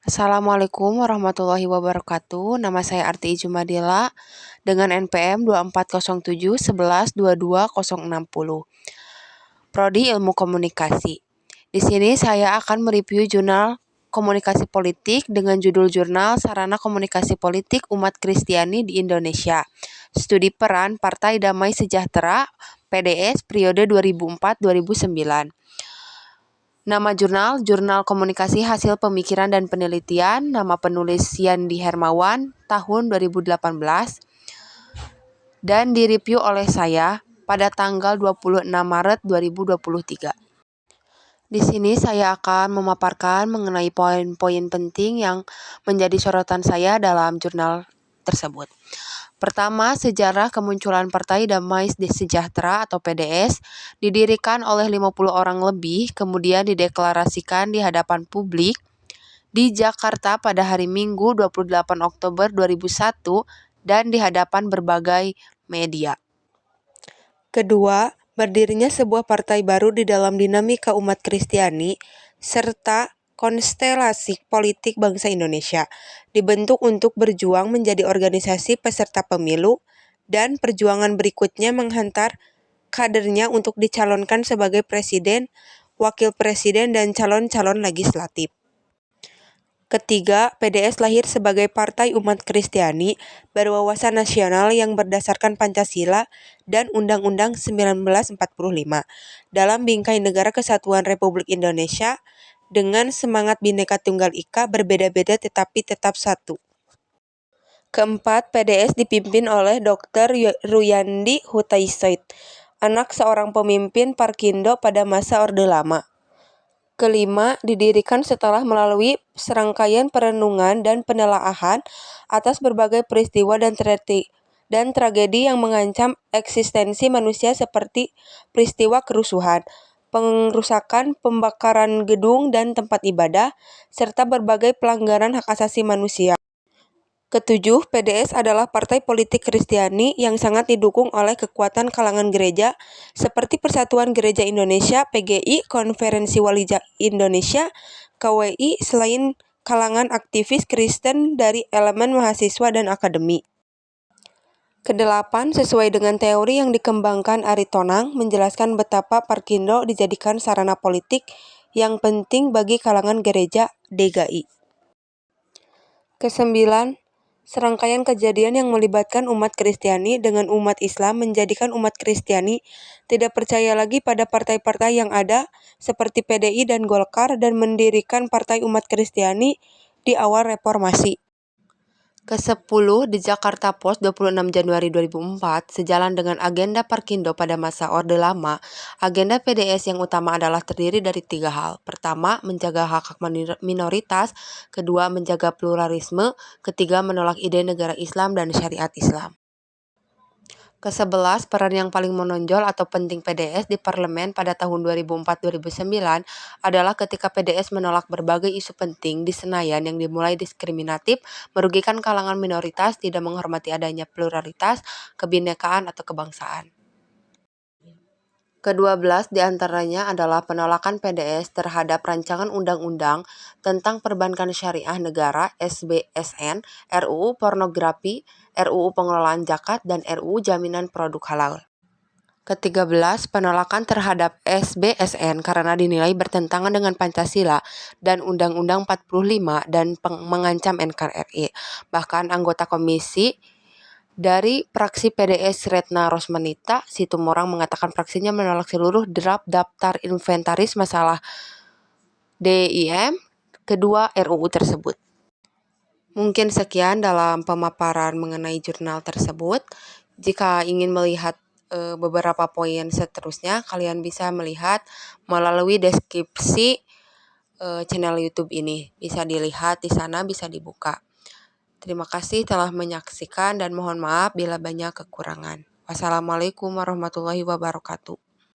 Assalamualaikum warahmatullahi wabarakatuh. Nama saya Arti Ijumadila dengan NPM 2407 11 22 060. Prodi Ilmu Komunikasi. Di sini saya akan mereview jurnal komunikasi politik dengan judul jurnal Sarana Komunikasi Politik Umat Kristiani di Indonesia. Studi peran Partai Damai Sejahtera PDS periode 2004-2009. Nama jurnal, Jurnal Komunikasi Hasil Pemikiran dan Penelitian. Nama penulis Yandi Hermawan, tahun 2018. Dan direview oleh saya pada tanggal 26 Maret 2023. Di sini saya akan memaparkan mengenai poin-poin penting yang menjadi sorotan saya dalam jurnal tersebut. Pertama, sejarah kemunculan Partai Damai Sejahtera atau PDS didirikan oleh 50 orang lebih, kemudian dideklarasikan di hadapan publik di Jakarta pada hari Minggu 28 Oktober 2001 dan di hadapan berbagai media. Kedua, berdirinya sebuah partai baru di dalam dinamika umat Kristiani serta konstelasi politik bangsa Indonesia, dibentuk untuk berjuang menjadi organisasi peserta pemilu, dan perjuangan berikutnya menghantar kadernya untuk dicalonkan sebagai presiden, wakil presiden, dan calon-calon legislatif. Ketiga, PDS lahir sebagai partai umat Kristiani berwawasan nasional yang berdasarkan Pancasila dan Undang-Undang 1945 dalam bingkai Negara Kesatuan Republik Indonesia dengan semangat Bhinneka Tunggal Ika, berbeda-beda tetapi tetap satu. Keempat, PDS dipimpin oleh Dr. Ruyandi Hutaisoid, anak seorang pemimpin Parkindo pada masa Orde Lama. Kelima, didirikan setelah melalui serangkaian perenungan dan penelaahan atas berbagai peristiwa dan tragedi yang mengancam eksistensi manusia seperti peristiwa kerusuhan, pengerusakan, pembakaran gedung dan tempat ibadah, serta berbagai pelanggaran hak asasi manusia. Ketujuh, PDS adalah partai politik Kristiani yang sangat didukung oleh kekuatan kalangan gereja seperti Persatuan Gereja Indonesia (PGI), Konferensi Wali Indonesia (KWI), selain kalangan aktivis Kristen dari elemen mahasiswa dan akademi. Kedelapan, sesuai dengan teori yang dikembangkan Ari Tonang, menjelaskan betapa Parkindo dijadikan sarana politik yang penting bagi kalangan gereja DGI. Kesembilan, serangkaian kejadian yang melibatkan umat Kristiani dengan umat Islam menjadikan umat Kristiani tidak percaya lagi pada partai-partai yang ada seperti PDI dan Golkar dan mendirikan Partai Umat Kristiani di awal reformasi. Ke-10, di Jakarta Post 26 Januari 2004, sejalan dengan agenda Parkindo pada masa Orde Lama, agenda PDS yang utama adalah terdiri dari 3 hal. Pertama, menjaga hak-hak minoritas. Kedua, menjaga pluralisme. Ketiga, menolak ide negara Islam dan syariat Islam. Ke-11, peran yang paling menonjol atau penting PDS di parlemen pada tahun 2004-2009 adalah ketika PDS menolak berbagai isu penting di Senayan yang dimulai diskriminatif, merugikan kalangan minoritas, tidak menghormati adanya pluralitas, kebinekaan, atau kebangsaan. Ke-12 diantaranya adalah penolakan PDS terhadap rancangan undang-undang tentang perbankan syariah negara (SBSN), RUU Pornografi, RUU Pengelolaan Zakat, dan RUU Jaminan Produk Halal. Ke-13, penolakan terhadap SBSN karena dinilai bertentangan dengan Pancasila dan Undang-Undang 45 dan mengancam NKRI. Bahkan anggota komisi dari fraksi PDS Retna Rosmanita Situmorang mengatakan fraksinya menolak seluruh draft daftar inventaris masalah DIM kedua RUU tersebut. Mungkin sekian dalam pemaparan mengenai jurnal tersebut. Jika ingin melihat beberapa poin seterusnya, kalian bisa melihat melalui deskripsi channel YouTube ini. Bisa dilihat di sana, bisa dibuka. Terima kasih telah menyaksikan dan mohon maaf bila banyak kekurangan. Wassalamualaikum warahmatullahi wabarakatuh.